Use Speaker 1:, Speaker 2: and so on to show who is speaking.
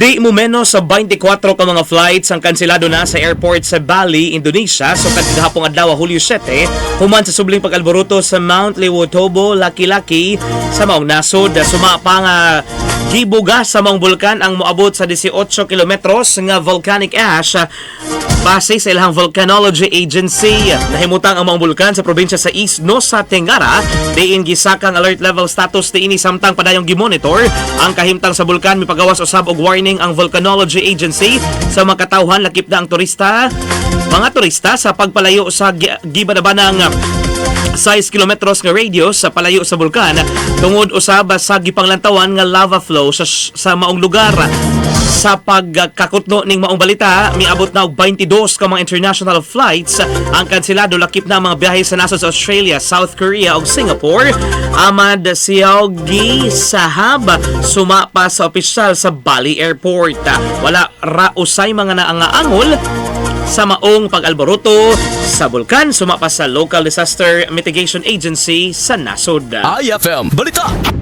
Speaker 1: Di mo menos sa 24 ka mga flights ang kanselado na sa airport sa Bali, Indonesia. So kadagahapong adlaw Hulyo 7, human sa subling pag-alboruto sa Mount LEWOTOBI Lakilaki sa maong nasod. Sumapa nga gibuga sa maong bulkan ang moabot sa 18 kilometros nga volcanic ash base sa ilang volcanology agency. Nahimutang ang maong bulkan sa probinsya sa East Nusa Tenggara. Diin gisakang alert level status diini samtang padayong gimonitor ang kahimtang sa bulkan. Mipagawas usab og warning ang volcanology agency sa mga katawhan lakip na ang mga turista sa pagpalayo sa gibanabanang 6 kilometros nga radius sa palayo sa bulkan tungod usab sa gipanglantawan nga lava flow sa maong lugar. Sa pagkakutno ning maong balita, miabot na og 22 ka mga international flights ang kanselado lakip na mga biyahe sa nasod sa Australia, South Korea ug Singapore. Amad Siawgi Sahab sumapa sa opisyal sa Bali Airport. Wala ra usay mga naangaangol sa maong pag-alboruto sa bulkan. Sumapa sa Local Disaster Mitigation Agency sa nasod.
Speaker 2: iFM Balita.